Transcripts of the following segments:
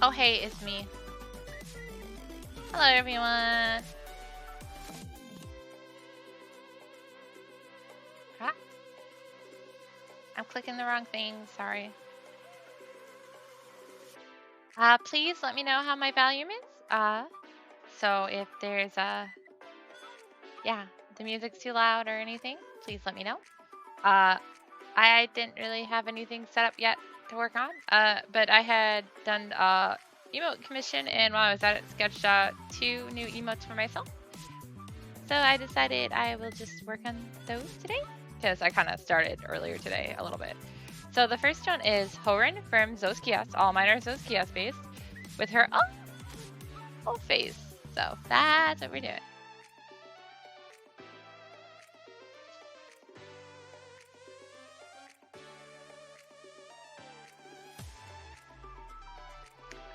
Oh, hey, it's me. Hello, everyone. Ah, I'm clicking the wrong thing. Sorry. Please let me know how my volume is. So if there's the music's too loud or anything, please let me know. I didn't really have anything set up yet to work on. But I had done emote commission, and while I was at it, sketched out 2 new emotes for myself. So I decided I will just work on those today, because I kind of started earlier today a little bit. So the first one is Houren from Zoskias. All mine are Zoskias based, with her whole face. So that's what we're doing.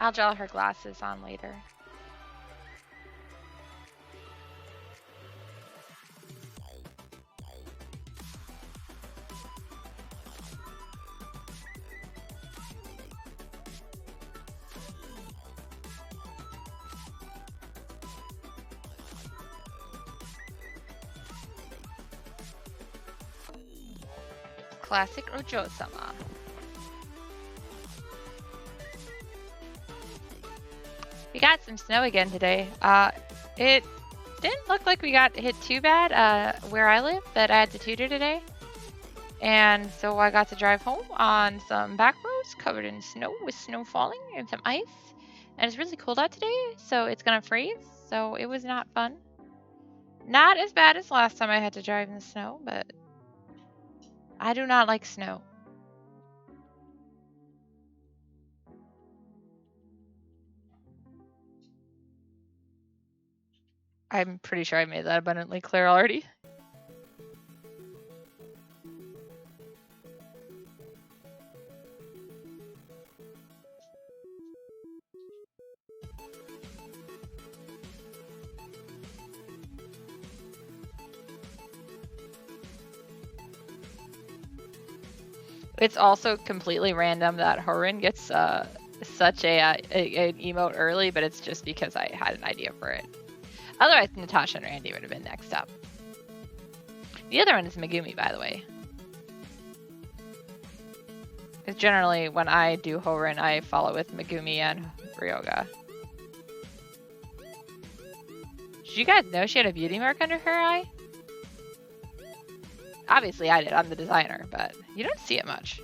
I'll draw her glasses on later. Classic Ojo-sama. We got some snow again today. It didn't look like we got hit too bad where I live, but I had to tutor today. And so I got to drive home on some back roads covered in snow with snow falling and some ice. And it's really cold out today, so it's gonna freeze. So it was not fun. Not as bad as last time I had to drive in the snow, but I do not like snow. I'm pretty sure I made that abundantly clear already. It's also completely random that Houren gets such an emote early, but it's just because I had an idea for it. Otherwise, Natasha and Randy would have been next up. The other one is Megumi, by the way. Because generally, when I do Houren, I follow with Megumi and Ryoga. Did you guys know she had a beauty mark under her eye? Obviously, I did. I'm the designer, but you don't see it much.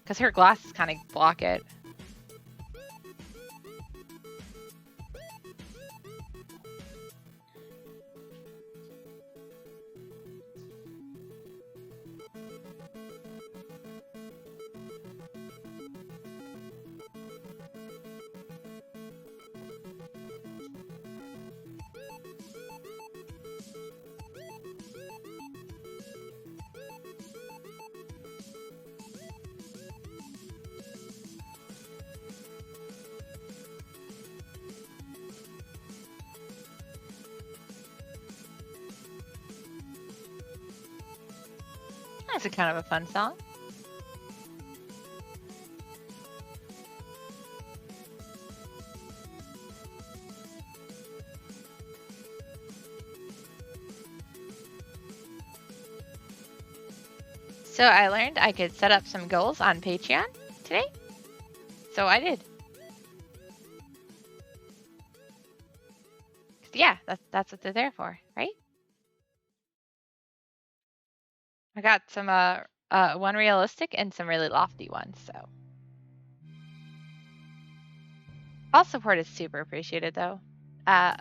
Because her glasses kind of block it. That's a kind of a fun song. So I learned I could set up some goals on Patreon today. So I did. Yeah, that's what they're there for, right? I got some one realistic and some really lofty ones, so. All support is super appreciated though. I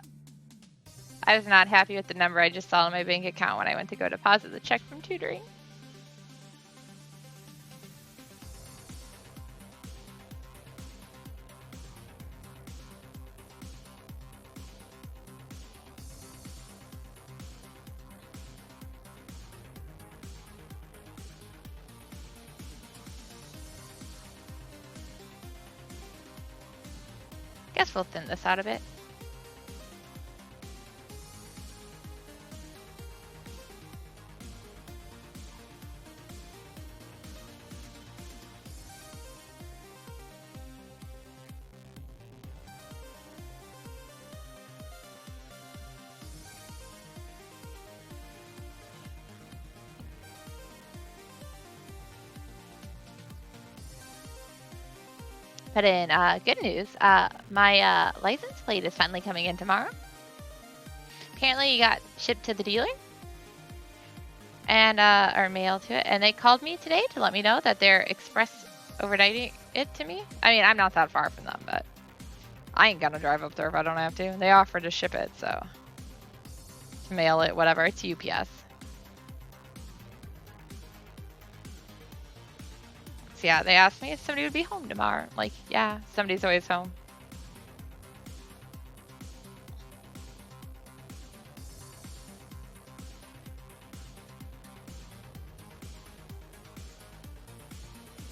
was not happy with the number I just saw in my bank account when I went to go deposit the check from tutoring. Guess we'll thin this out a bit. But in good news, my license plate is finally coming in tomorrow. Apparently, it got shipped to the dealer and or mailed to it, and they called me today to let me know that they're express overnighting it to me. I mean, I'm not that far from them, but I ain't gonna drive up there if I don't have to. They offered to ship it, so to mail it, whatever. It's UPS. So yeah, they asked me if somebody would be home tomorrow. Like, yeah, somebody's always home.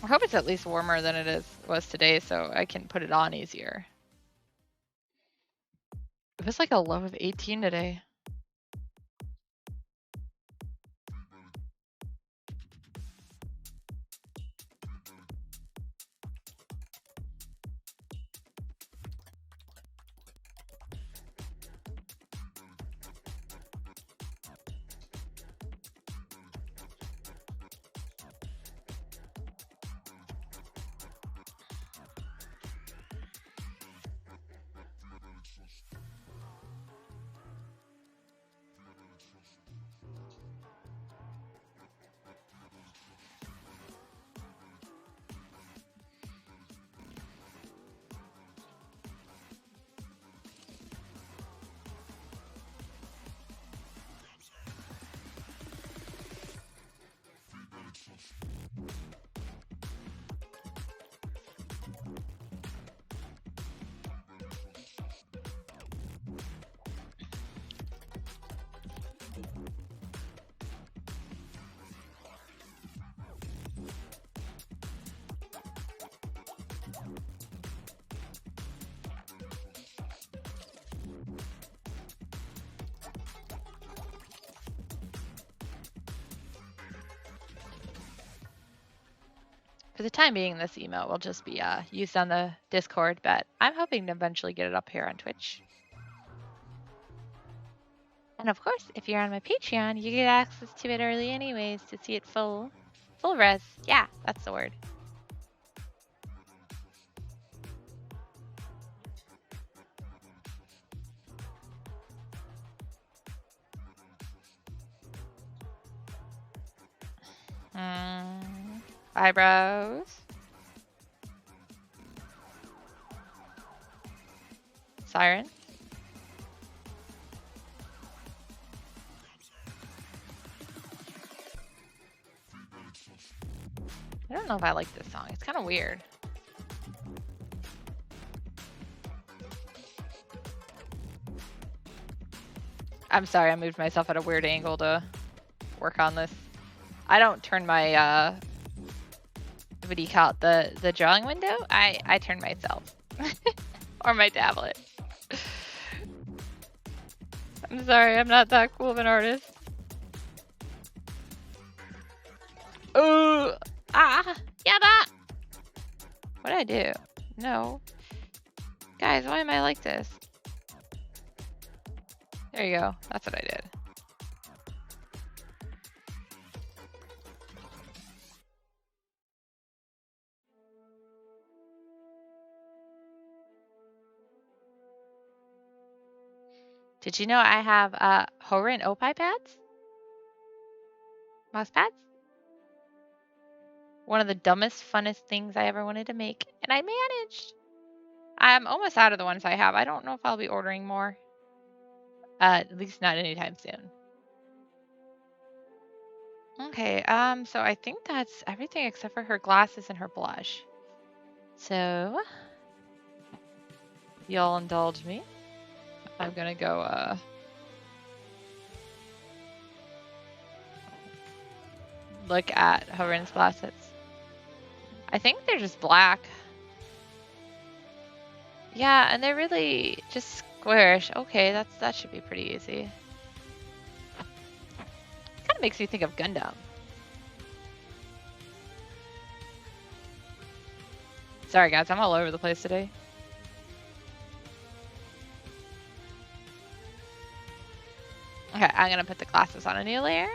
I hope it's at least warmer than it was today, so I can put it on easier. It was like a low of 18 today. For the time being, this emote will just be used on the Discord, but I'm hoping to eventually get it up here on Twitch. And of course, if you're on my Patreon, you get access to it early anyways to see it full res. Yeah, that's the word. Eyebrows. Siren. I don't know if I like this song. It's kind of weird. I'm sorry, I moved myself at a weird angle to work on this. I don't turn my what do you call it, the drawing window? I turn myself. Or my tablet. I'm sorry, I'm not that cool of an artist. Ooh! Ah! Yaba! What did I do? No. Guys, why am I like this? There you go. That's what I did. Did you know I have Houren Opie pads? Mouse pads? One of the dumbest, funnest things I ever wanted to make, and I managed. I'm almost out of the ones I have. I don't know if I'll be ordering more. At least not anytime soon. Okay, so I think that's everything except for her glasses and her blush. So, you'll indulge me. I'm gonna go, look at Houren's glasses. I think they're just black. Yeah, and they're really just squarish. Okay, that should be pretty easy. Kind of makes me think of Gundam. Sorry guys, I'm all over the place today. Okay, I'm gonna put the glasses on a new layer.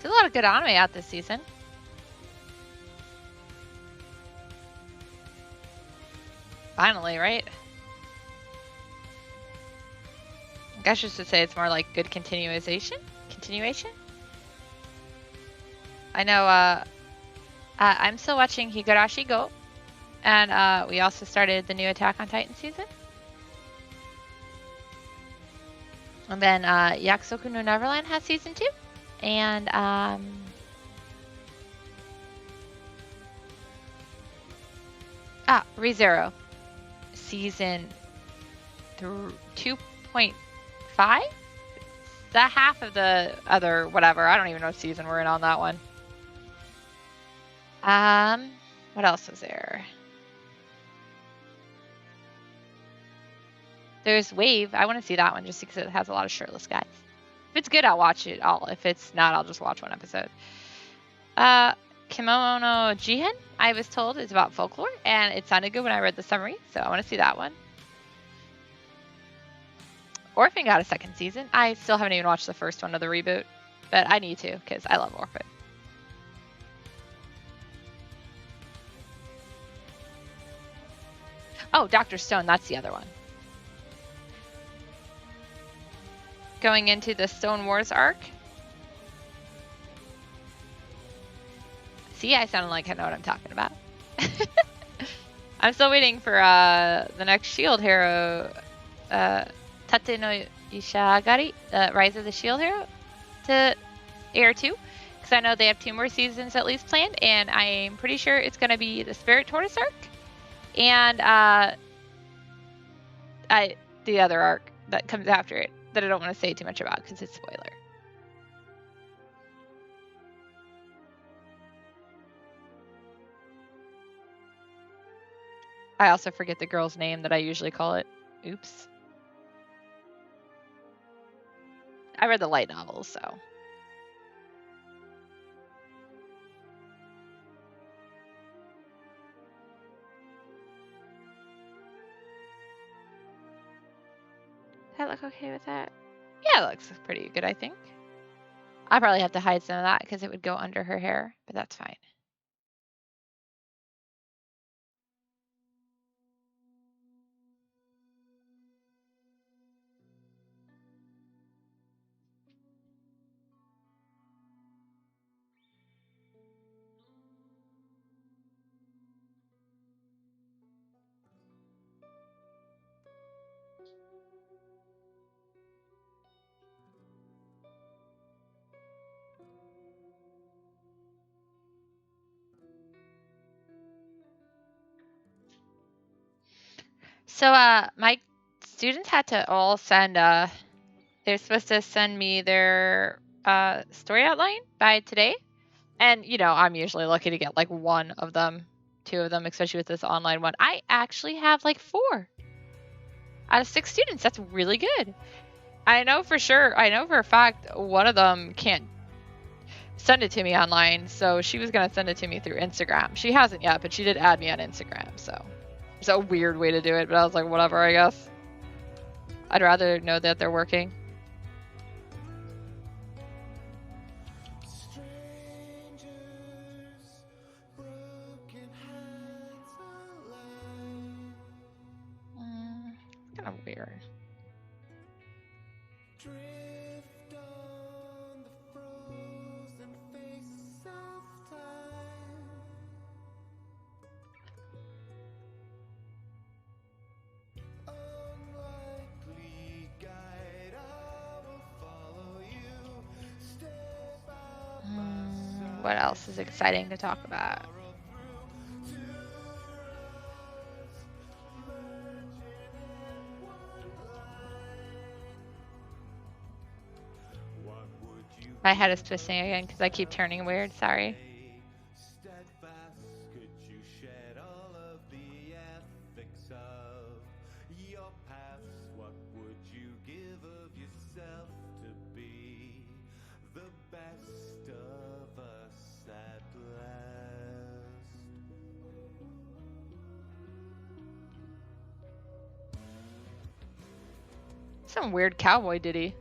There's a lot of good anime out this season. Finally, right? I guess just to say it's more like good continuation. I know. I'm still watching Higurashi Go, and we also started the new Attack on Titan season. And then Yakusoku no Neverland has season 2, and ReZero season 2.5. The half of the other whatever. I don't even know what season we're in on that one. What else is there? There's Wave. I want to see that one just because it has a lot of shirtless guys. If it's good, I'll watch it all. If it's not, I'll just watch one episode. Kimono Jihen, I was told, is about folklore, and it sounded good when I read the summary, so I want to see that one. Orphan got a second season. I still haven't even watched the first one of the reboot, but I need to because I love Orphan. Oh, Dr. Stone, that's the other one. Going into the Stone Wars arc. See, I sound like I know what I'm talking about. I'm still waiting for the next Shield hero, Tate no Ishagari, Rise of the Shield Hero, to air too, because I know they have 2 more seasons at least planned, and I'm pretty sure it's going to be the Spirit Tortoise arc, and the other arc that comes after it that I don't want to say too much about because it's spoiler. I also forget the girl's name that I usually call it. Oops. I read the light novels, so. Does that look okay with that? Yeah, it looks pretty good, I think. I probably have to hide some of that because it would go under her hair, but that's fine. So my students had to all send they're supposed to send me their story outline by today. And I'm usually lucky to get like 1 of them, 2 of them, especially with this online one. I actually have like 4 out of 6 students. That's really good. I know for a fact one of them can't send it to me online, so she was gonna send it to me through Instagram. She hasn't yet, but she did add me on Instagram, so it's a weird way to do it, but I was like, whatever, I guess. I'd rather know that they're working. Kind of weird. Drift on the frozen face of time. Unlikely guide, I will follow you. Step out. What else is exciting to talk about? My head is twisting again because I keep turning weird. Sorry. Some weird cowboy ditty.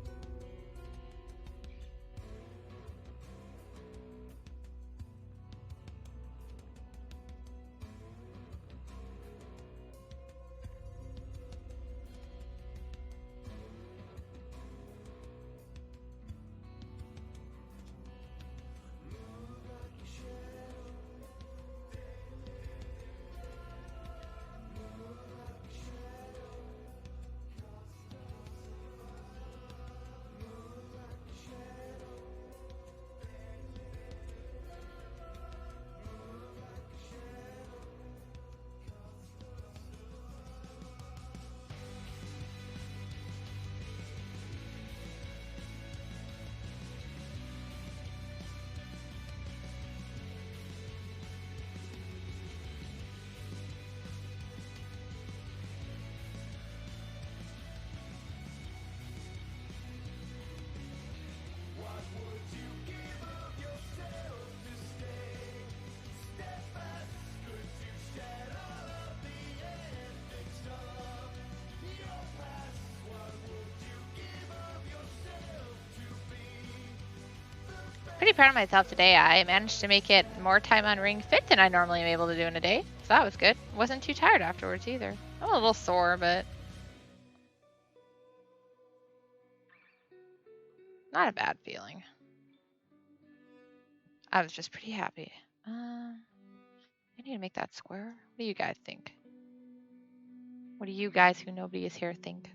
Pretty proud of myself today. I managed to make it more time on Ring Fit than I normally am able to do in a day. So that was good. Wasn't too tired afterwards either. I'm a little sore, but not a bad feeling. I was just pretty happy. I need to make that square. What do you guys think? What do you guys who nobody is here think?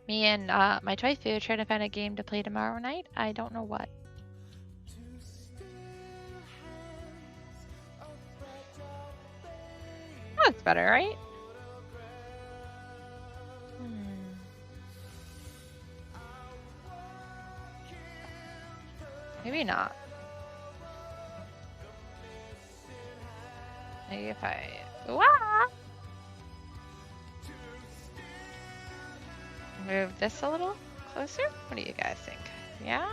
Me and my waifu are trying to find a game to play tomorrow night. I don't know what. Oh, that's better, right? Maybe not. Maybe if I... Wah! Move this a little closer? What do you guys think? Yeah?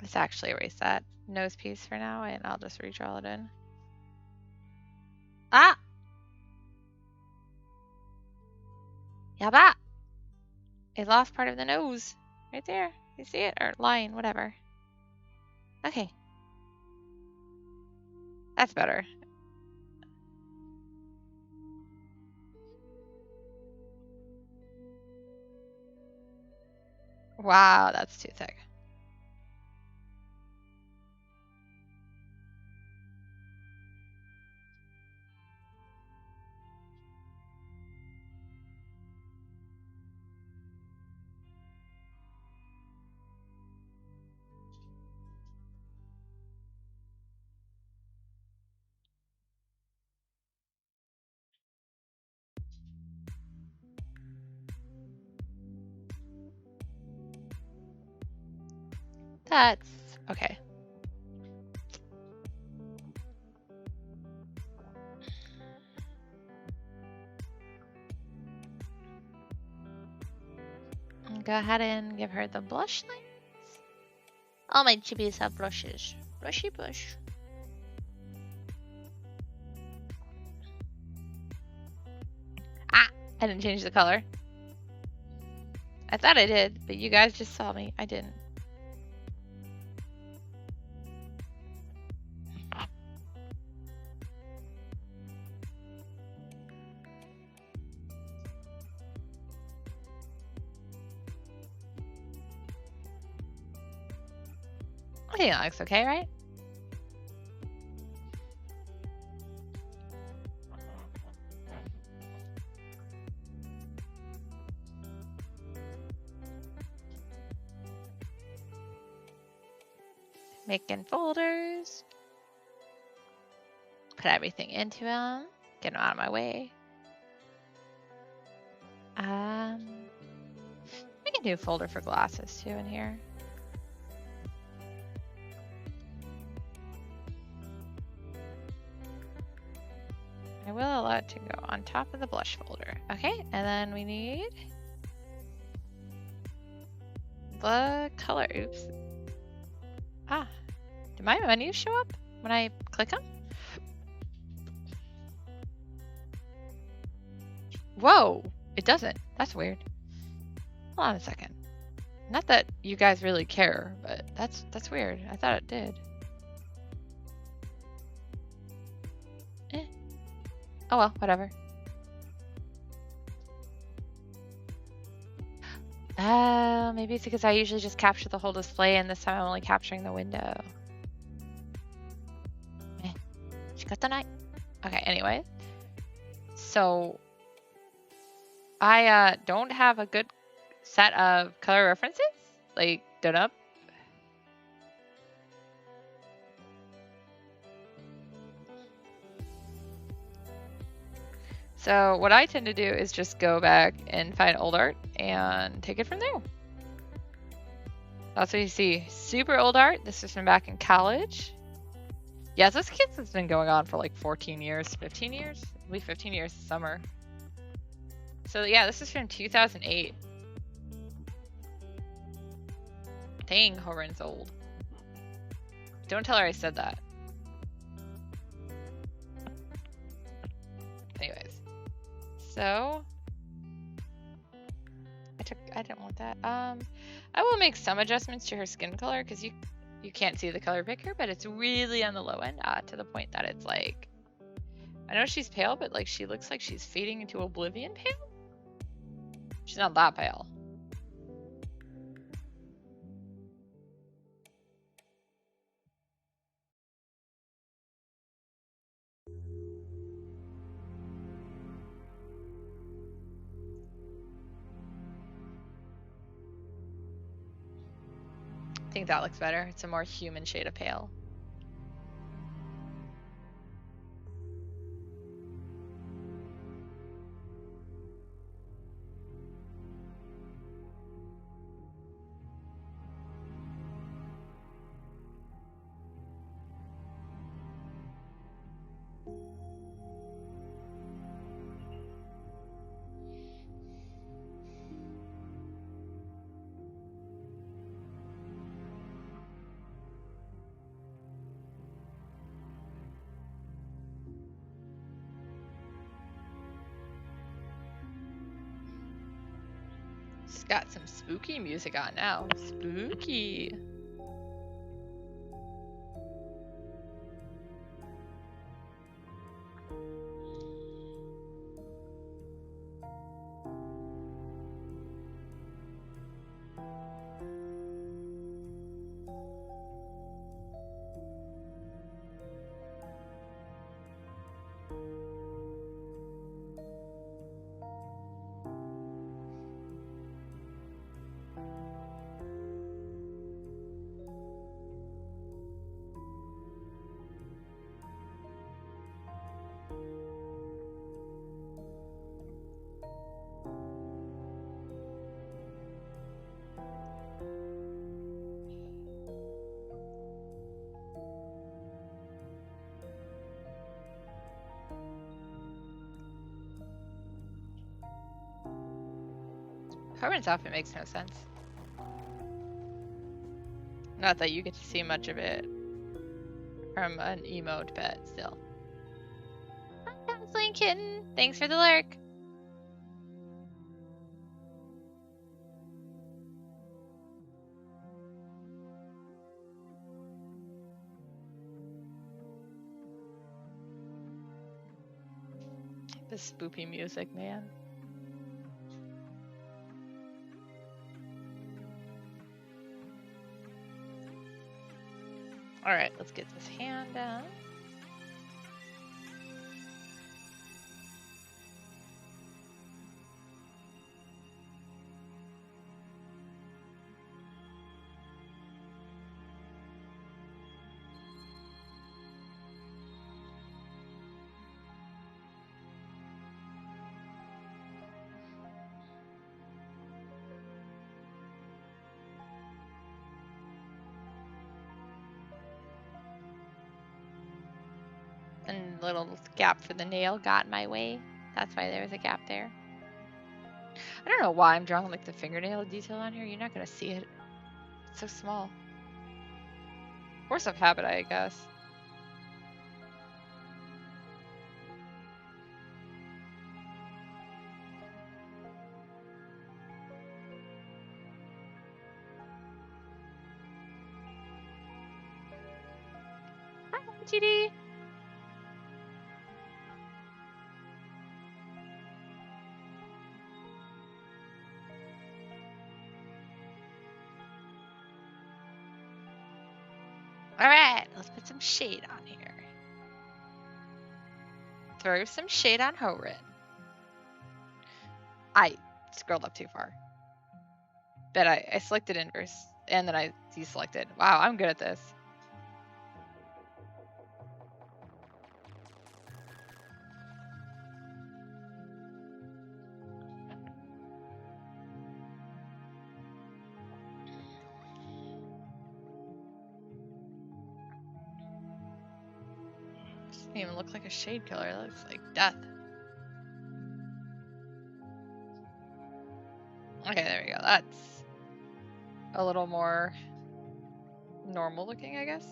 Let's actually erase that nose piece for now, and I'll just redraw it in. Ah! Yaba! I lost part of the nose. Right there. You see it? Or line, whatever. Okay. That's better. Wow, that's too thick. That's okay. Go ahead and give her the blush lines. All my chibis have brushes. Brushy brush. Ah! I didn't change the color. I thought I did, but you guys just saw me. I didn't. I think that looks okay, right? Making folders. Put everything into them. Get them out of my way. We can do a folder for glasses too in here. I will allow it to go on top of the blush folder. Okay, and then we need the color. Oops. Ah, do my menus show up when I click them? Whoa, it doesn't. That's weird. Hold on a second. Not that you guys really care, but that's weird. I thought it did. Oh well, whatever. Maybe it's because I usually just capture the whole display and this time I'm only capturing the window. Shigatanae. Okay, anyway. So I don't have a good set of color references, like done up. So what I tend to do is just go back and find old art and take it from there. That's what you see. Super old art. This is from back in college. Yeah, this kid's has been going on for like 14 years, 15 years? It'll be 15 years this summer. So yeah, this is from 2008. Dang, Houren's old. Don't tell her I said that. Anyways. So I didn't want that. I will make some adjustments to her skin color because you can't see the color picker, but it's really on the low end, to the point that it's like, I know she's pale, but like she looks like she's fading into oblivion pale. She's not that pale. I think that looks better. It's a more human shade of pale. She's got some spooky music on now. Spooky. Houren's outfit makes no sense. Not that you get to see much of it from an emote, but still. Hi, Counseling Kitten. Thanks for the lurk. The spoopy music, man. Alright, let's get this hand done. And little gap for the nail got in my way. That's why there was a gap there. I don't know why I'm drawing like the fingernail detail on here. You're not gonna see it. It's so small. Force of habit, I guess. Hi, GD. Alright, let's put some shade on here. Throw some shade on Houren. I scrolled up too far. But I selected inverse, and then I deselected. Wow, I'm good at this. Doesn't even look like a shade killer. It looks like death. Okay, there we go. That's a little more normal looking, I guess.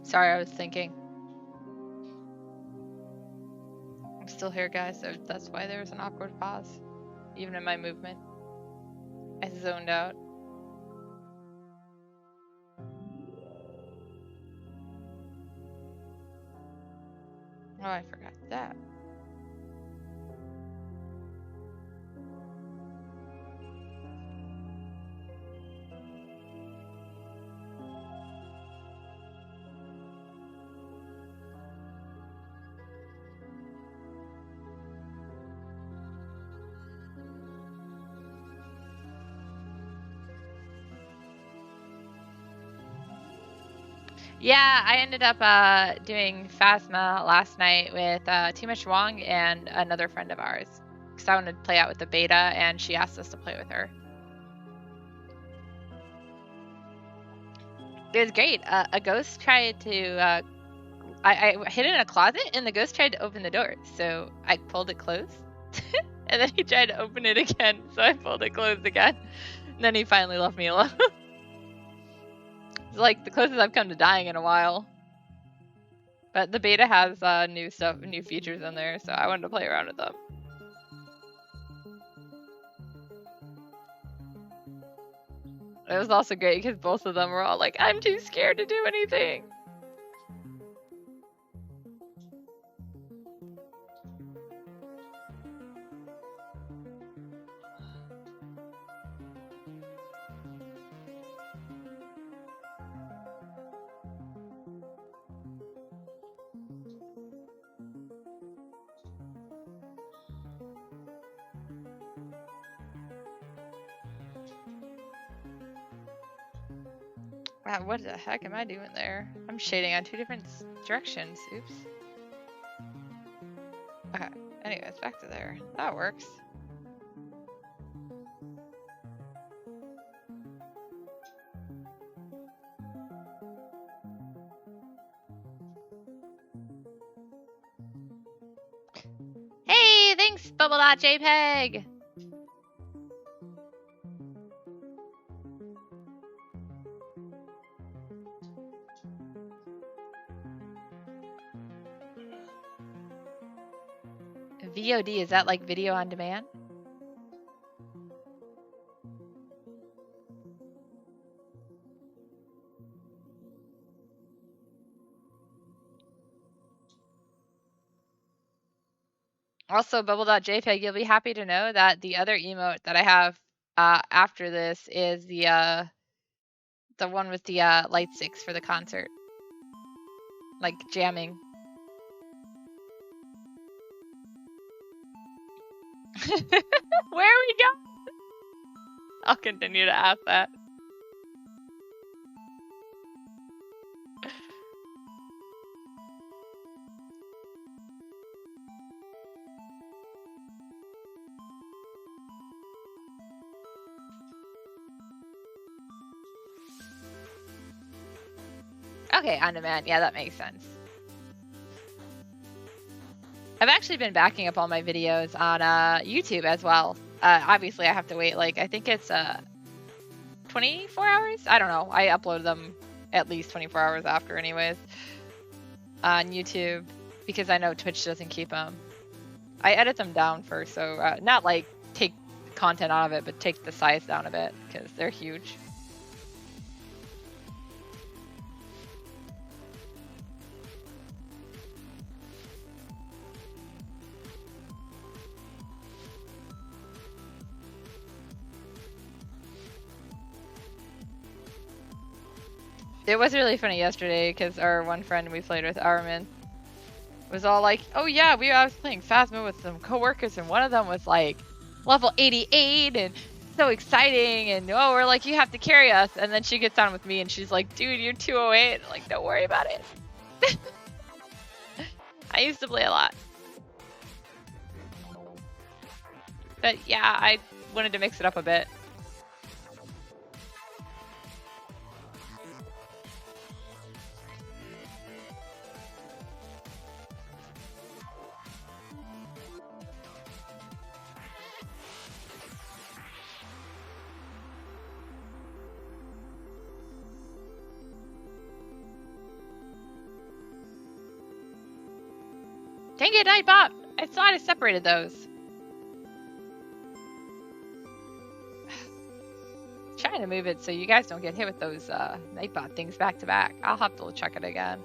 Sorry, I was thinking. I'm still here, guys, so that's why there was an awkward pause. Even in my movement. I zoned out. Oh, I forgot that. Yeah, I ended up doing Phasma last night with Too Much Wong and another friend of ours. Because I wanted to play out with the beta, and she asked us to play with her. It was great. A ghost tried to... I hid in a closet, and the ghost tried to open the door. So I pulled it closed. And then he tried to open it again, so I pulled it closed again. And then he finally left me alone. It's like the closest I've come to dying in a while. But the beta has new features in there, so I wanted to play around with them. It was also great because both of them were all like, I'm too scared to do anything. Wow, what the heck am I doing there? I'm shading on 2 different directions. Oops. Okay. Anyways, back to there. That works. Hey, thanks, bubble.jpg. VOD, is that like video on demand? Also, bubble.jpg, you'll be happy to know that the other emote that I have after this is the one with the light sticks for the concert. Like jamming. Where are we going? I'll continue to ask that. Okay, on demand. Yeah, that makes sense. I've actually been backing up all my videos on YouTube as well. Obviously, I have to wait, like, I think it's 24 hours? I don't know. I upload them at least 24 hours after anyways on YouTube because I know Twitch doesn't keep them. I edit them down first, so not like take content out of it, but take the size down a bit because they're huge. It was really funny yesterday because our one friend we played with, Houren, was all like, "Oh yeah, I was playing Phasma with some coworkers, and one of them was like level 88, and so exciting, and oh, we're like, you have to carry us." And then she gets on with me, and she's like, "Dude, you're 208." I'm like, don't worry about it. I used to play a lot, but yeah, I wanted to mix it up a bit. Dang it, Nightbot! I thought I separated those. Trying to move it so you guys don't get hit with those Nightbot things back to back. I'll have to check it again.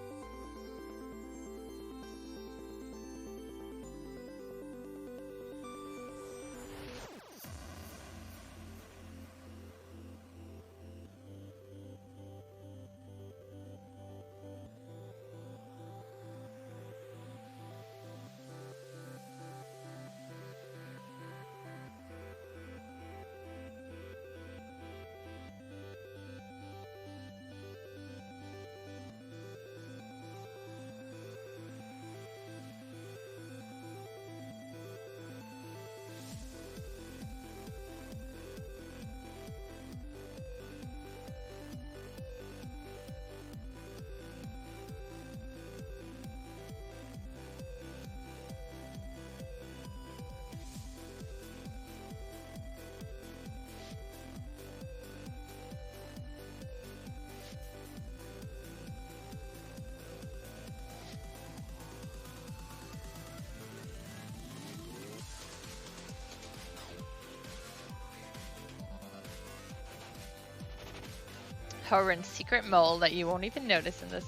Houren's secret mole that you won't even notice in this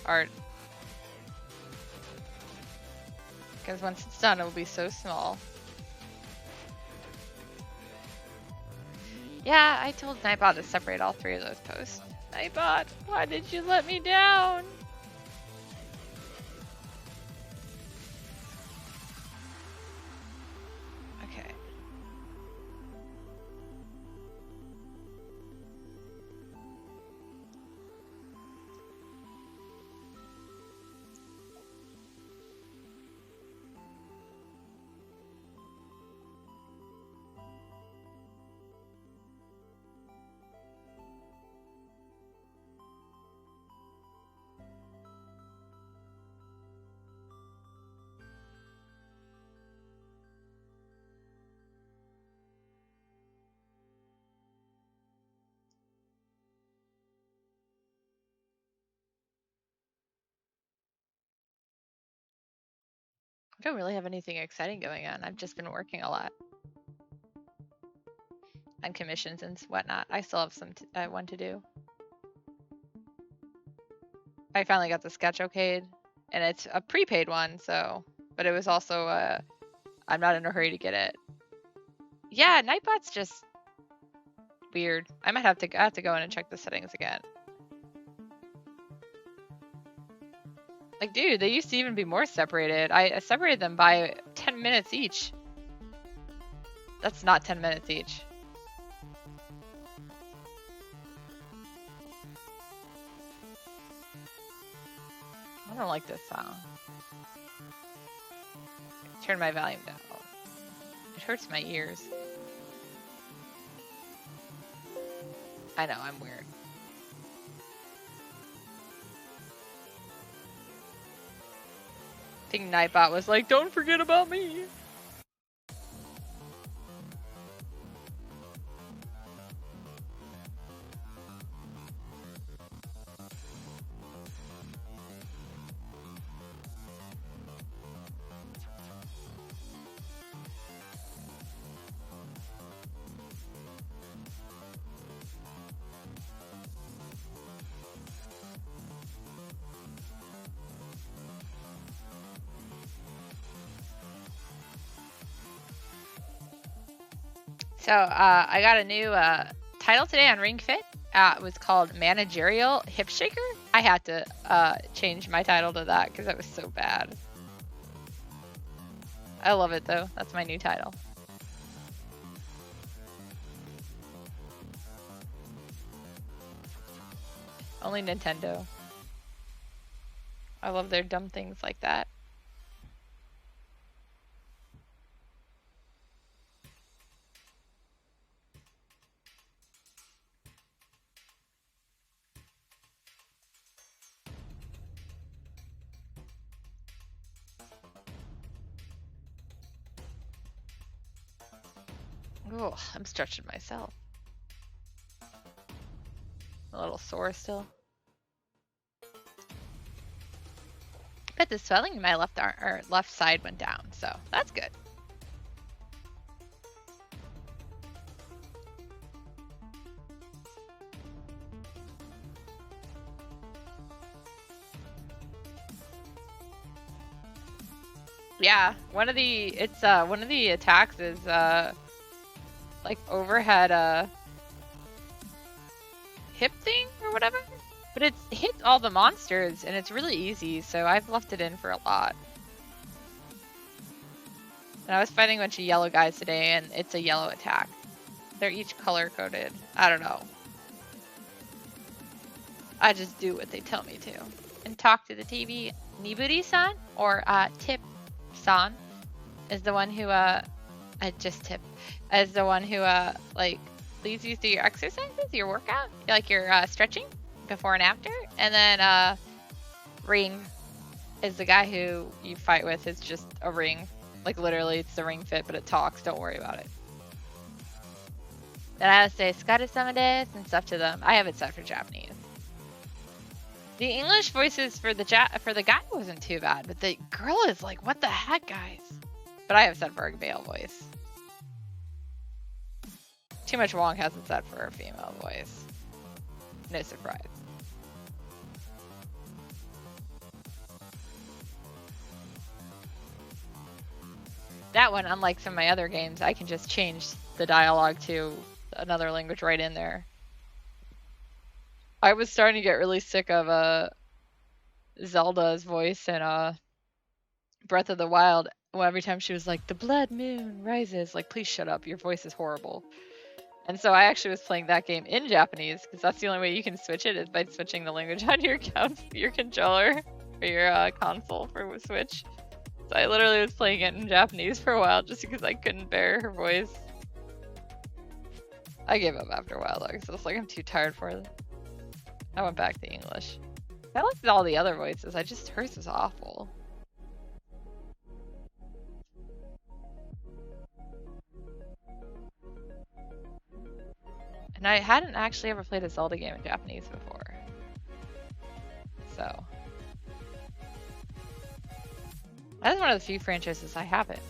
art. Because once it's done, it will be so small. Yeah, I told Nightbot to separate all three of those posts. Nightbot, why did you let me down? Okay. I don't really have anything exciting going on. I've just been working a lot on commissions and whatnot. I still have some one to do. I finally got the sketch okayed, and it's a prepaid one, so, but it was also I'm not in a hurry to get it. Yeah, Nightbot's just weird. I might have to go in and check the settings again. Like, dude, they used to even be more separated. I separated them by 10 minutes each. That's not 10 minutes each. I don't like this song. Turn my volume down. It hurts my ears. I know, I'm weird. I think Nightbot was like, don't forget about me. So I got a new title today on Ring Fit was called Managerial Hip Shaker. I had to change my title to that because that was so bad. I love it though. That's my new title. Only Nintendo. I love their dumb things like that. Oh, I'm stretching myself. A little sore still. But the swelling in my left arm or left side went down, so that's good. Yeah, one of the attacks is like overhead hip thing or whatever. But it hits all the monsters and it's really easy, so I've left it in for a lot. And I was fighting a bunch of yellow guys today and it's a yellow attack. They're each color coded. I don't know. I just do what they tell me to. And talk to the TV. Niburi-san or Tip-san is the one who is the one who like leads you through your exercises, your workout, like your stretching before and after. And then Ring is the guy who you fight with. It's just a ring. Like literally it's the Ring Fit, but it talks. Don't worry about it. Then I have to say "Skare-sama desu" and stuff to them. I have it set for Japanese. The English voices for the guy wasn't too bad, but the girl is like, what the heck, guys? But I have set for a male voice. Too Much Wong hasn't set for a female voice. No surprise. That one, unlike some of my other games, I can just change the dialogue to another language right in there. I was starting to get really sick of Zelda's voice in Breath of the Wild. Well, every time she was like, "The blood moon rises," like, please shut up, your voice is horrible. And so I actually was playing that game in Japanese because that's the only way you can switch it is by switching the language on your controller or your console for Switch. So I literally was playing it in Japanese for a while just because I couldn't bear her voice. I gave up after a while though because I was like, I'm too tired for it. I went back to English. I liked all the other voices. Hers was awful. And I hadn't actually ever played a Zelda game in Japanese before. So. That's one of the few franchises I haven't.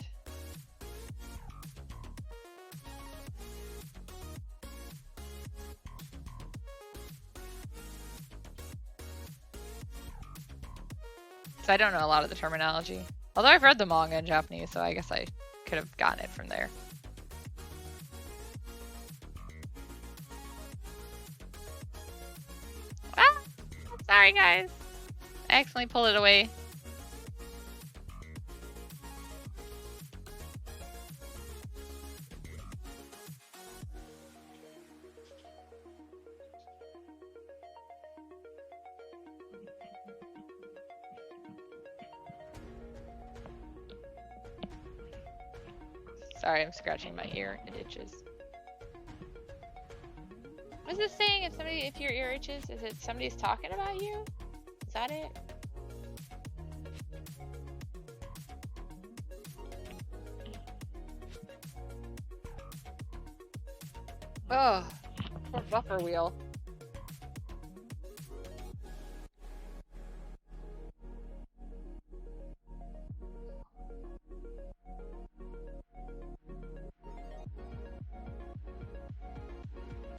So I don't know a lot of the terminology. Although I've read the manga in Japanese, so I guess I could have gotten it from there. Ah! Sorry guys. I accidentally pulled it away. Sorry, I'm scratching my ear. It itches. What's this saying? If your ear itches, is it somebody's talking about you? Is that it? Oh, poor buffer wheel.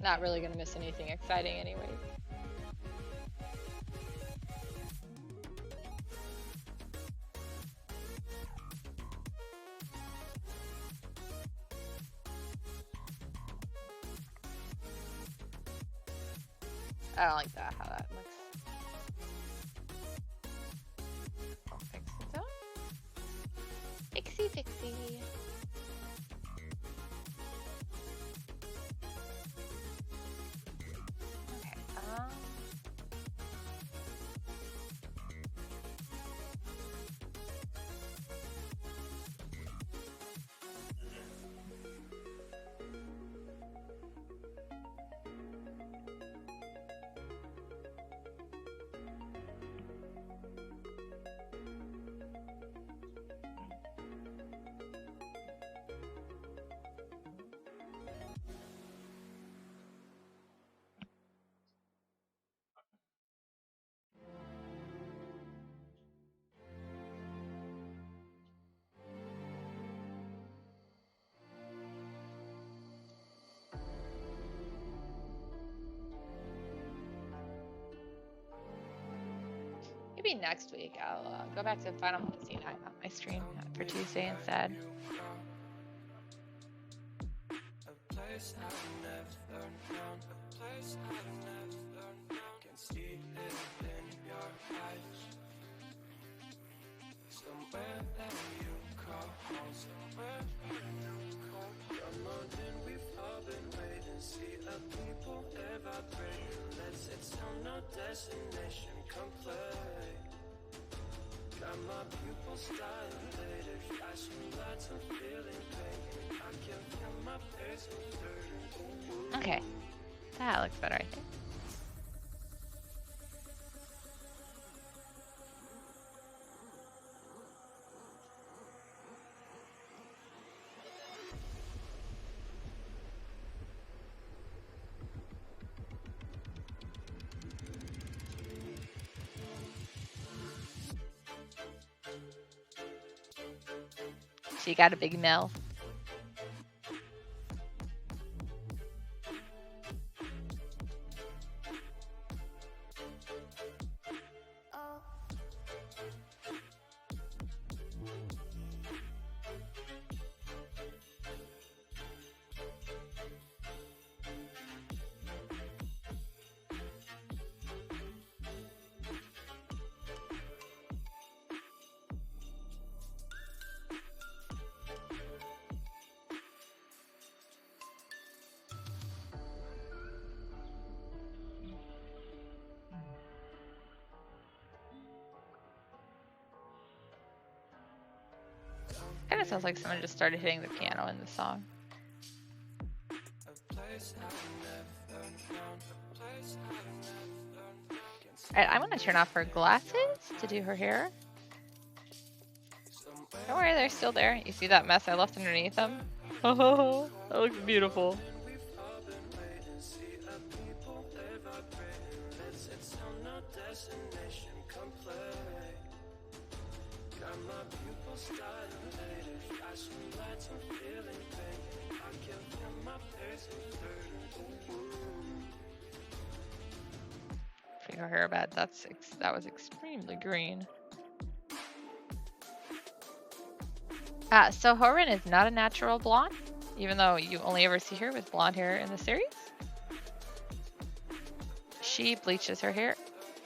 Not really gonna miss anything exciting anyway. I don't like that, how that looks. I'll fix it up. Fixie, fixie. Okay, maybe next week I'll go back to Final Fantasy IX on my stream for Tuesday instead. Okay, that looks better, I think. She got a big mill. Kind of sounds like someone just started hitting the piano in the song. Alright, I'm gonna turn off her glasses to do her hair. Don't worry, they're still there. You see that mess I left underneath them? Oh, that looks beautiful. Her hair bed. That was extremely green. So Houren is not a natural blonde, even though you only ever see her with blonde hair in the series. She bleaches her hair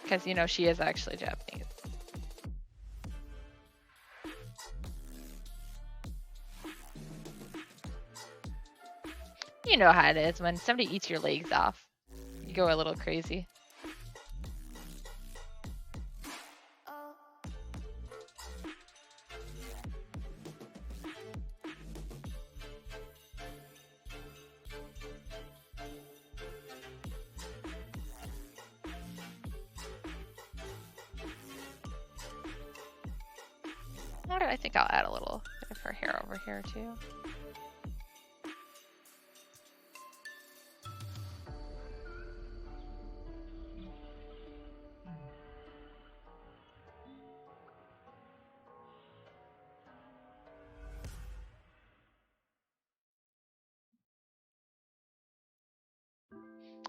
because, you know, she is actually Japanese. You know how it is when somebody eats your legs off. You go a little crazy. I think I'll add a little bit of her hair over here too.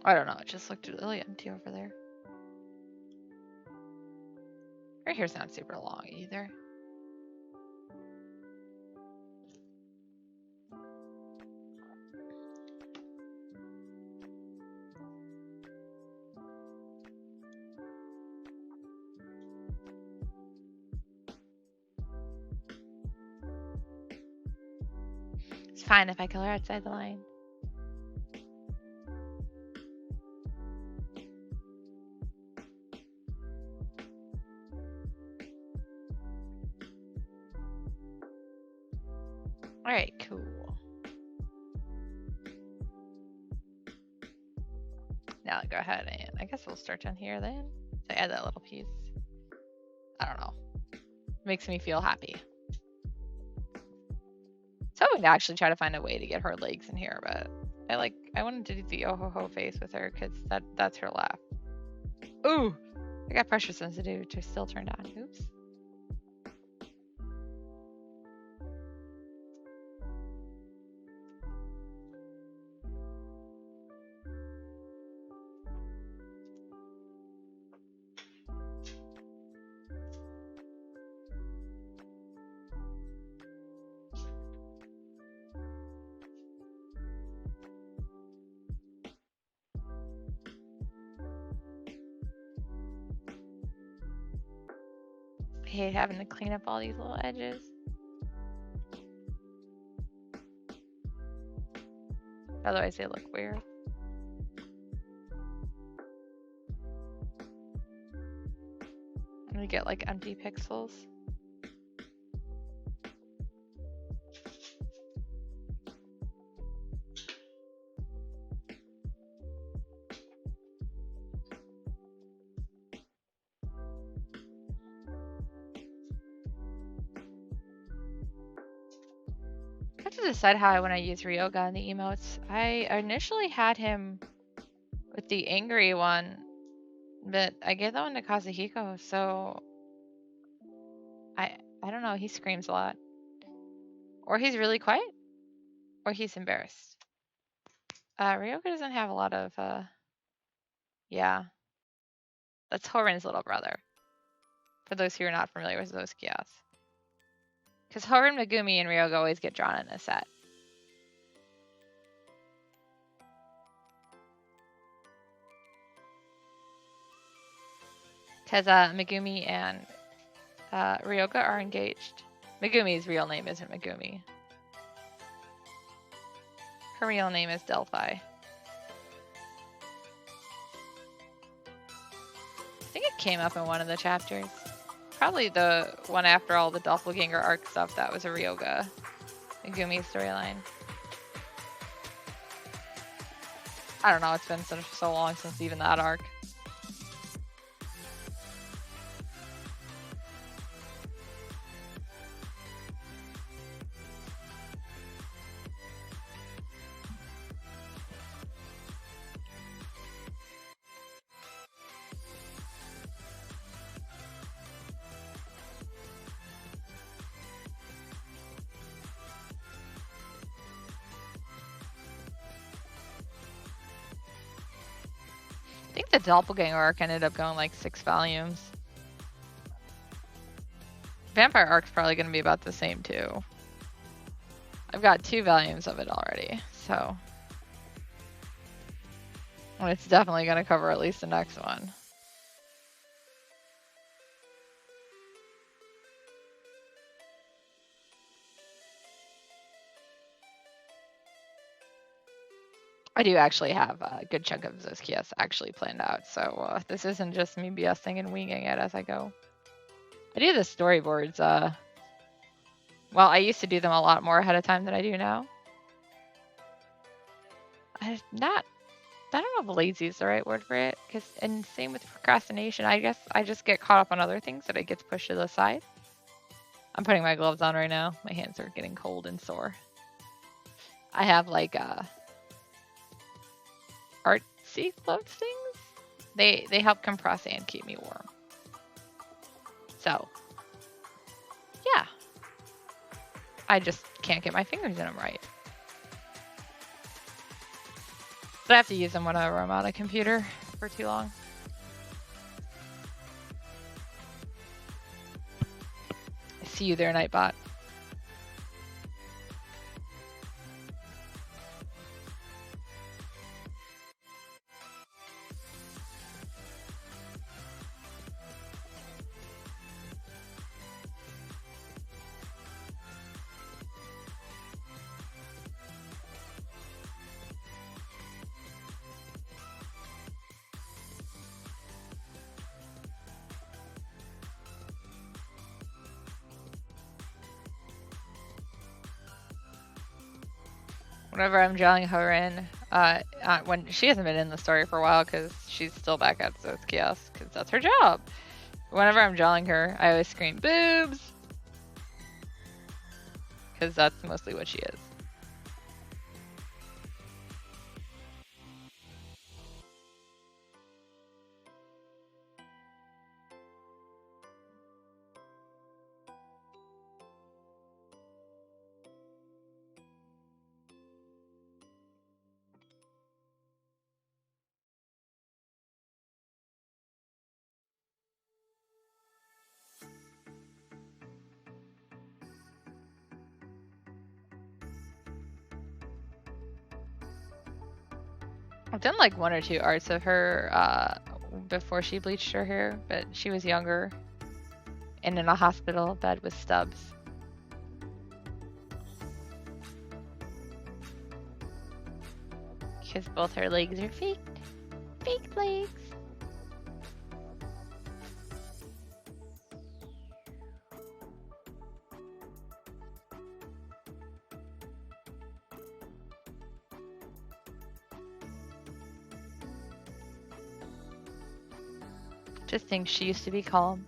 I don't know, it just looked really empty over there. Her hair's not super long either. fine if I kill her outside the line. Alright, cool. Now go ahead and I guess we'll start down here then. So add that little piece. I don't know. Makes me feel happy. So I'm gonna actually try to find a way to get her legs in here, but I wanted to do the oh ho ho face with her because that's her laugh. Ooh! I got pressure sensitive, which is still turned on. Oops. I hate having to clean up all these little edges. Otherwise they look weird. I'm gonna get like empty pixels. I have to decide how I want to use Ryoga in the emotes. I initially had him with the angry one, but I gave that one to Kazuhiko, so I don't know, he screams a lot. Or he's really quiet, or he's embarrassed. Ryoga doesn't have a lot of yeah. That's Houren's little brother. For those who are not familiar with those kiosks. Because Houren, Megumi, and Ryoga always get drawn in a set. Because Megumi and Ryoga are engaged. Megumi's real name isn't Megumi. Her real name is Delphi. I think it came up in one of the chapters. Probably the one after all the doppelganger arc stuff. That was a Ryoga Megumi storyline. I don't know, it's been so long since even that arc. I think the doppelganger arc ended up going like 6 volumes. Vampire arc's probably going to be about the same too. I've got 2 volumes of it already, so. And it's definitely going to cover at least the next one. I do actually have a good chunk of those kiosks actually planned out, so this isn't just me BSing and winging it as I go. I do the storyboards, well, I used to do them a lot more ahead of time than I do now. I don't know if lazy is the right word for it, and same with procrastination, I guess I just get caught up on other things that it gets pushed to the side. I'm putting my gloves on right now. My hands are getting cold and sore. I have like artsy gloves things. They help compress and keep me warm. So, yeah. I just can't get my fingers in them right. But I have to use them whenever I'm on a computer for too long. I see you there, Nightbot. Whenever I'm drawing Houren, when she hasn't been in the story for a while because she's still back at Zo's Kiosk because that's her job. Whenever I'm drawing her, I always scream boobs because that's mostly what she is. I've done like 1 or 2 arts of her before she bleached her hair, but she was younger and in a hospital bed with stubs. Because both her legs are fake legs. Just think she used to be calm.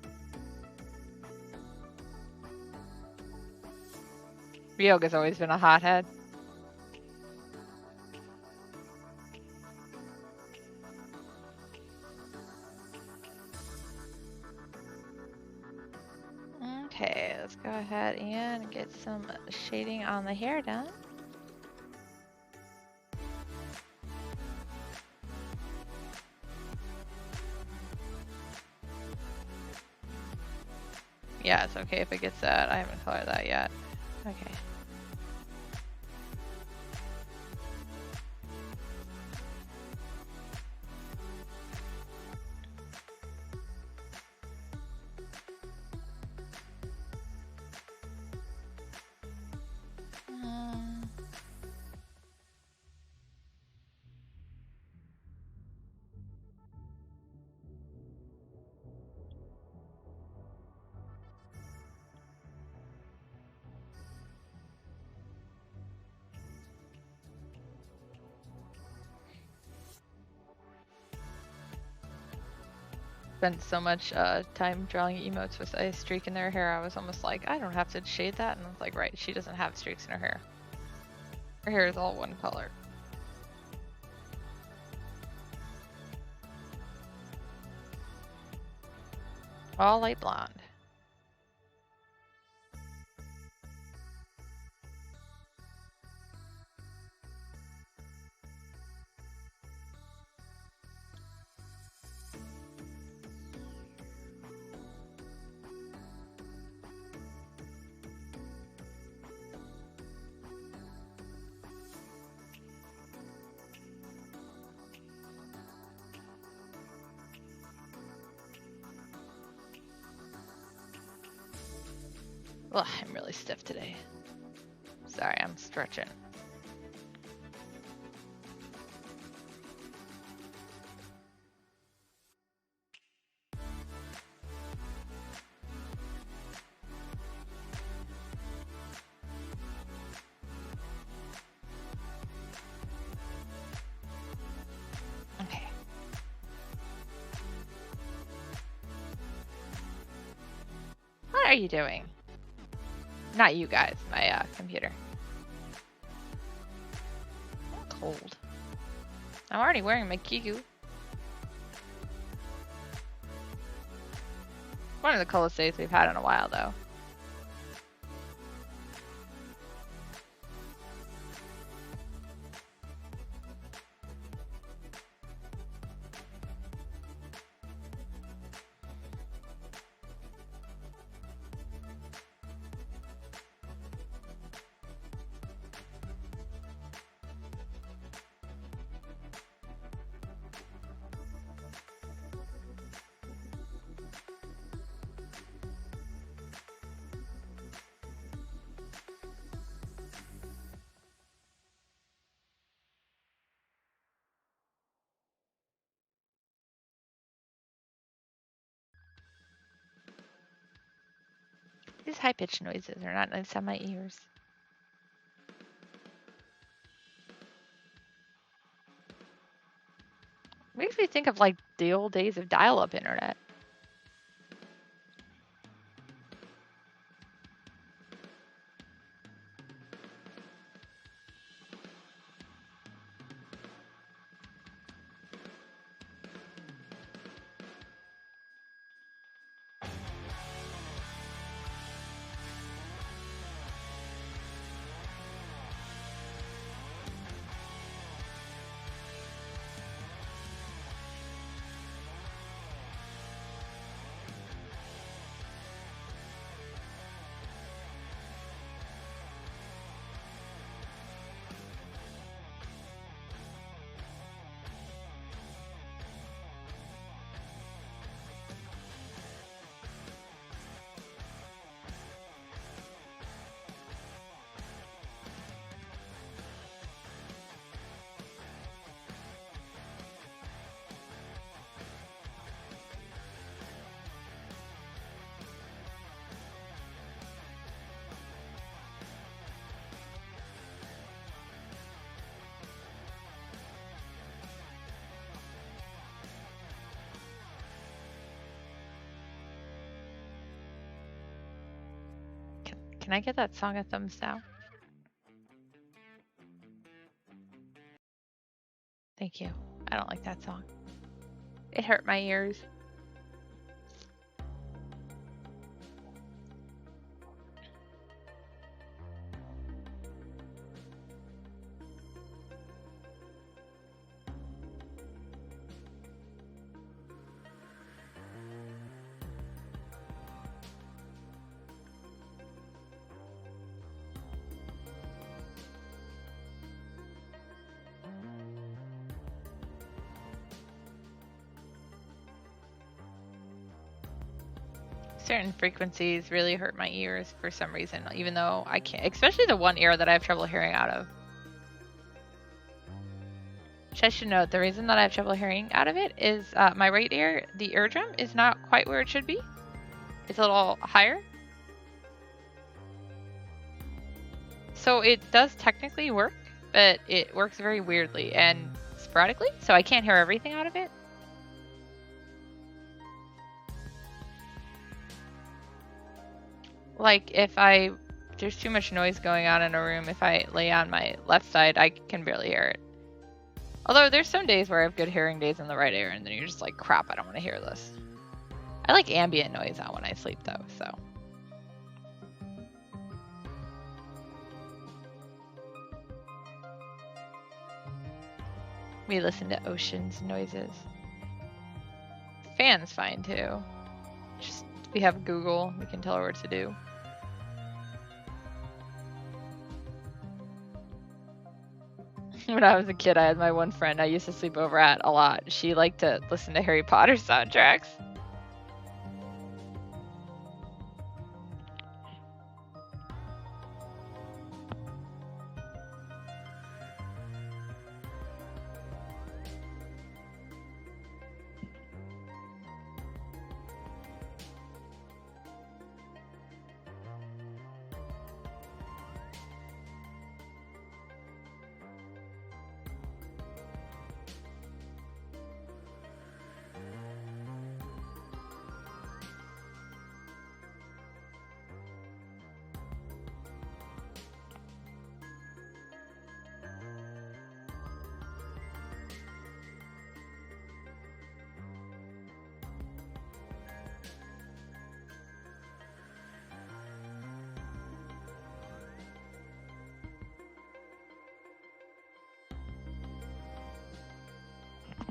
Ryoga's always been a hothead. Okay, let's go ahead and get some shading on the hair done. Yeah, it's okay if it gets that. I haven't colored that yet. Okay. Spent so much time drawing emotes with a streak in their hair, I was almost like, I don't have to shade that. And I was like, right, she doesn't have streaks in her hair. Her hair is all one color. All light blonde. Ugh, I'm really stiff today. Sorry, I'm stretching. Okay. What are you doing? Not you guys, my computer. I'm cold. I'm already wearing my kiku. One of the coolest days we've had in a while, though. These high-pitched noises are not nice on my ears. Makes me think of like the old days of dial-up internet. Can I get that song a thumbs down? Thank you. I don't like that song. It hurt my ears. Certain frequencies really hurt my ears for some reason, even though I can't, especially the one ear that I have trouble hearing out of. Which I should note, the reason that I have trouble hearing out of it is my right ear, the eardrum, is not quite where it should be. It's a little higher. So it does technically work, but it works very weirdly and sporadically, so I can't hear everything out of it. Like if there's too much noise going on in a room, if I lay on my left side, I can barely hear it. Although there's some days where I have good hearing days in the right ear, and then you're just like, crap, I don't want to hear this. I like ambient noise on when I sleep though, so. We listen to ocean's noises. Fan's fine too. Just, we have Google, we can tell her what to do. When I was a kid, I had my one friend I used to sleep over at a lot. She liked to listen to Harry Potter soundtracks.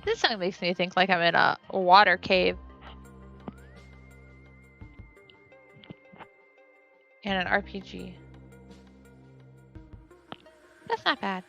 This song makes me think like I'm in a water cave. And an RPG. That's not bad.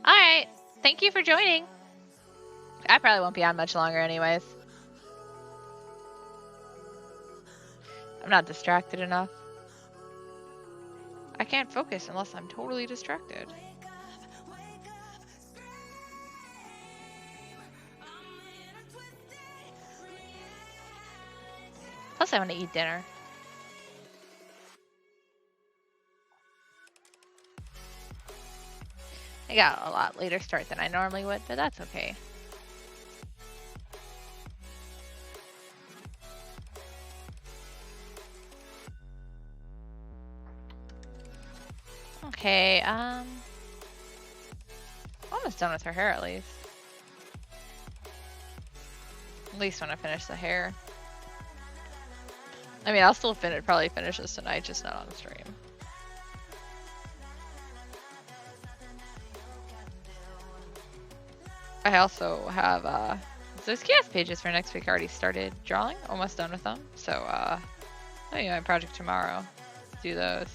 Alright, thank you for joining. I probably won't be on much longer anyways. I'm not distracted enough. I can't focus unless I'm totally distracted. Plus I want to eat dinner. I got a lot later start than I normally would, but that's okay. Okay, almost done with her hair at least. At least when I finish the hair. I mean, I'll still probably finish this tonight, just not on the stream. I also have those kiosk pages for next week already started drawing, almost done with them. So maybe my project tomorrow. Do those.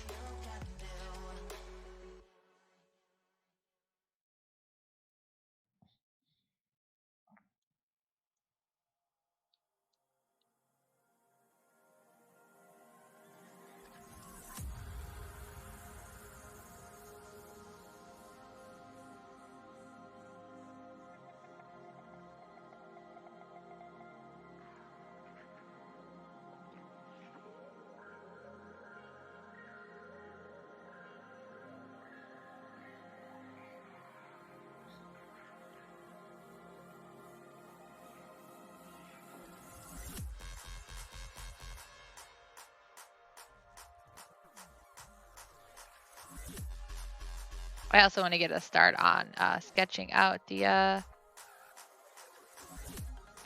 I also want to get a start on sketching out the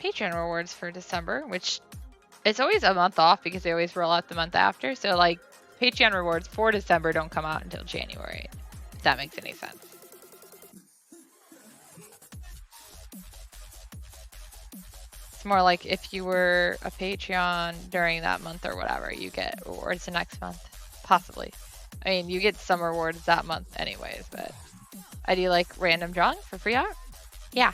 Patreon rewards for December, which it's always a month off because they always roll out the month after. So like Patreon rewards for December don't come out until January, if that makes any sense. It's more like if you were a Patreon during that month or whatever, you get rewards the next month, possibly. I mean, you get some rewards that month anyways, but I do like random drawing for free art. Yeah.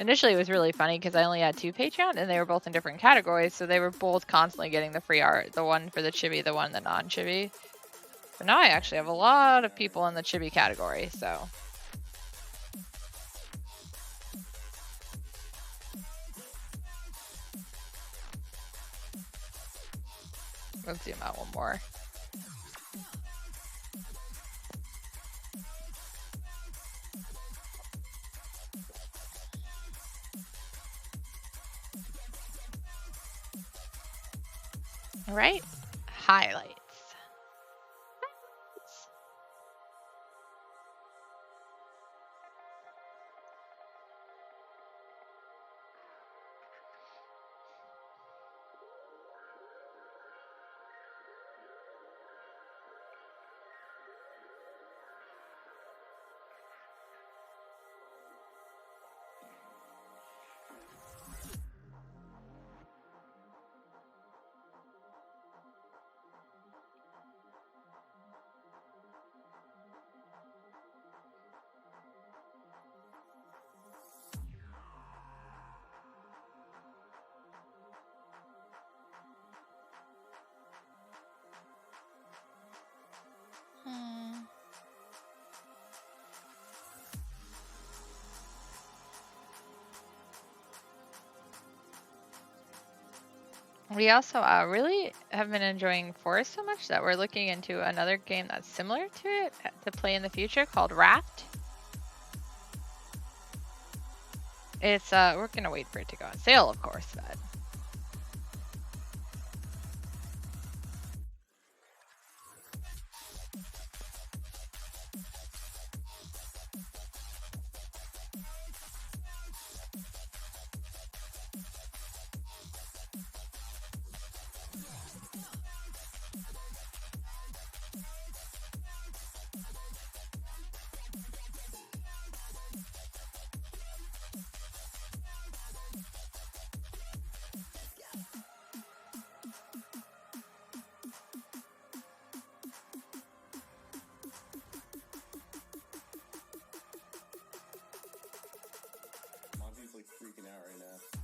Initially, it was really funny because I only had 2 Patreon and they were both in different categories, so they were both constantly getting the free art, the one for the chibi, the one the non-chibi. But now I actually have a lot of people in the chibi category, so. Let's zoom out one more. All right, highlights. We also really have been enjoying Forest so much that we're looking into another game that's similar to it to play in the future called Raft. It's we're gonna wait for it to go on sale, of course, but Monty's like freaking out right now.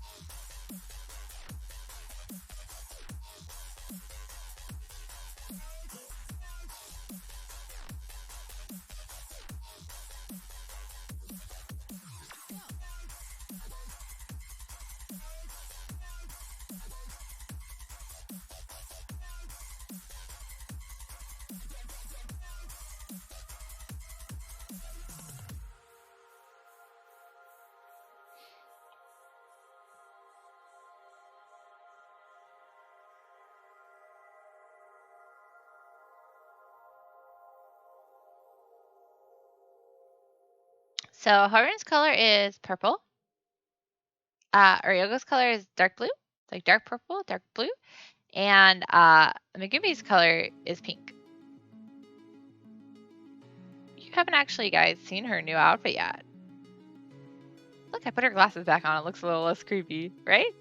so Houren's color is purple. Ryogo's color is dark blue, like dark purple, dark blue, and Megumi's color is pink. You haven't actually, guys, seen her new outfit yet. Look, I put her glasses back on. It looks a little less creepy, right?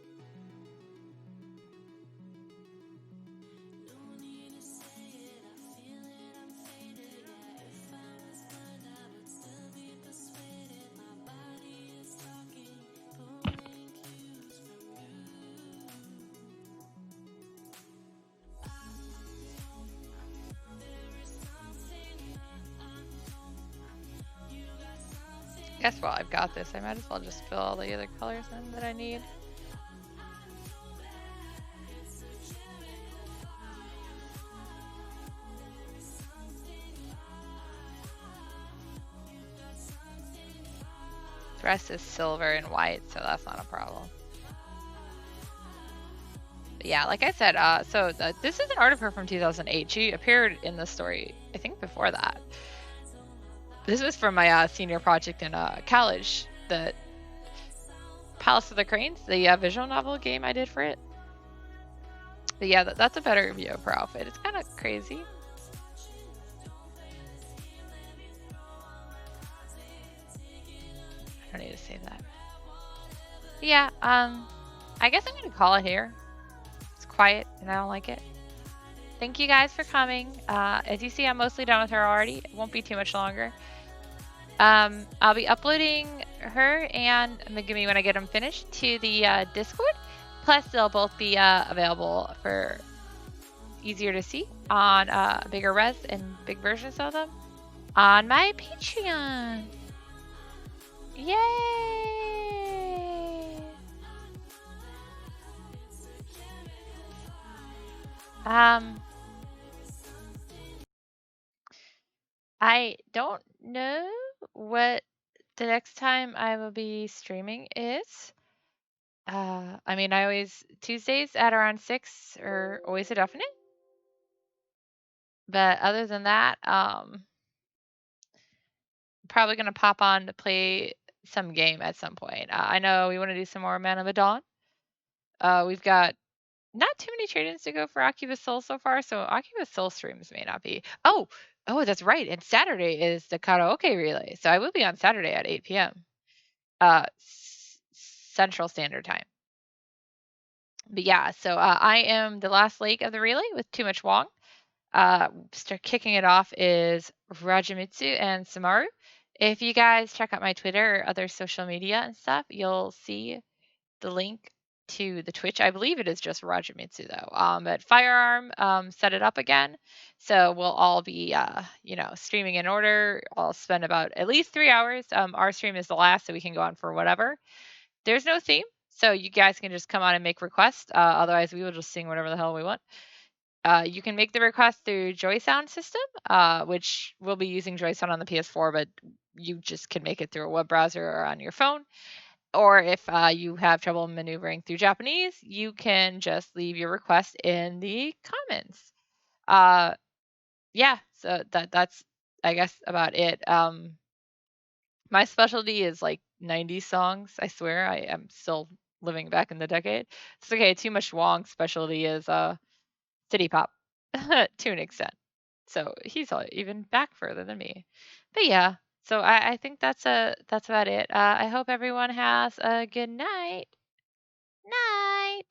Guess what? I've got this. I might as well just fill all the other colors in that I need. The rest is silver and white, so that's not a problem. But yeah, like I said, this is an art of her from 2008. She appeared in the story, I think, before that. This was from my senior project in college, the Palace of the Cranes, the visual novel game I did for it. But yeah, that's a better view of her outfit. It's kind of crazy. I don't need to say that. But yeah, I guess I'm gonna call it here. It's quiet and I don't like it. Thank you guys for coming. As you see, I'm mostly done with her already. It won't be too much longer. I'll be uploading her and Megumi when I get them finished to the Discord. Plus, they'll both be available for easier to see on bigger res and big versions of them on my Patreon. Yay! I don't know what the next time I will be streaming is. I mean, I always Tuesdays at around 6 are always a definite. But other than that, probably gonna pop on to play some game at some point. I know we want to do some more Man of the Dawn. We've got not too many trade-ins to go for Oculus Soul so far, so Oculus Soul streams may not be. Oh, that's right. And Saturday is the karaoke relay, so I will be on Saturday at 8 p.m. Central Standard Time. But yeah, so I am the last leg of the relay with Too Much Wong. Start kicking it off is Rajamitsu and Samaru. If you guys check out my Twitter or other social media and stuff, you'll see the link to the Twitch. I believe it is just Rajamitsu though. But Firearm set it up again, so we'll all be streaming in order. I'll spend about at least 3 hours. Our stream is the last, so we can go on for whatever. There's no theme, So you guys can just come on and make requests. Otherwise, we will just sing whatever the hell we want. You can make the request through Joy Sound system, which we'll be using Joy Sound on the PS4, but you just can make it through a web browser or on your phone. Or if you have trouble maneuvering through Japanese, you can just leave your request in the comments. Uh, yeah, so that's I guess about it. My specialty is like 90s songs. I swear I am still living back in the decade. It's okay. Too much Wong specialty is city pop to an extent. So he's even back further than me. But yeah, so I think that's about it. I hope everyone has a good night. Night.